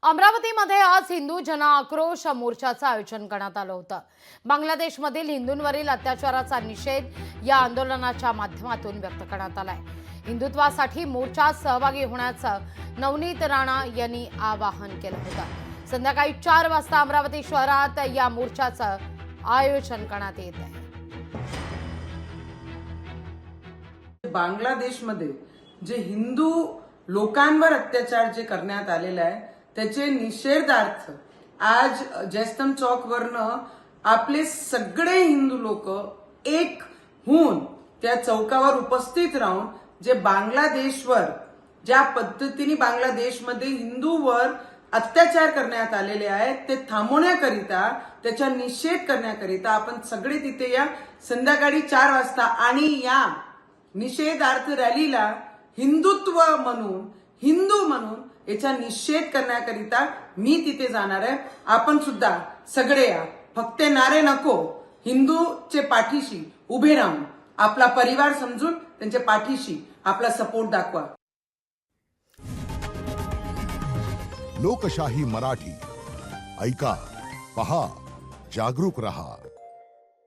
अमरावतीमध्ये आज हिंदू जन आक्रोश मोर्चाचं आयोजन करण्यात आलं होतं। बांगलादेशमधील हिंदूंवरील अत्याचाराचा निषेध या आंदोलनाच्या माध्यमातून व्यक्त करण्यात आलाय। हिंदुत्वासाठी मोर्चात सहभागी होण्याचं नवनीत राणा यांनी आवाहन केलं होतं। संध्याकाळी 4 वाजता अमरावती शहरात या मोर्चाचं आयोजन करण्यात येत आहे। बांगलादेशमध्ये जे हिंदू लोकांवर अत्याचार जे करण्यात आलेला आहे त्याचे निषेधार्थ आज जयस्तंभ चौकवरनं आपले सगळे हिंदू लोक एक होऊन त्या चौकावर उपस्थित राहून जे बांगलादेशवर ज्या पद्धतीने बांगलादेशमध्ये हिंदूवर अत्याचार करण्यात आलेले आहेत ते थांबवण्याकरिता त्याचा निषेध करण्याकरिता आपण सगळे तिथे या संध्याकाळी 4 वाजता आणि या निषेधार्थ रॅलीला हिंदुत्व म्हणून हिंदू म्हणून याचा निषेध करण्याकरिता मी तिथे जाणार आहे। आपण सुद्धा सगळे या, फक्त नारे नको, हिंदूचे पाठीशी उभे राहून आपला परिवार समजून त्यांच्या पाठीशी आपला सपोर्ट दाखवा। लोकशाही मराठी ऐका, पहा, जागरूक रहा।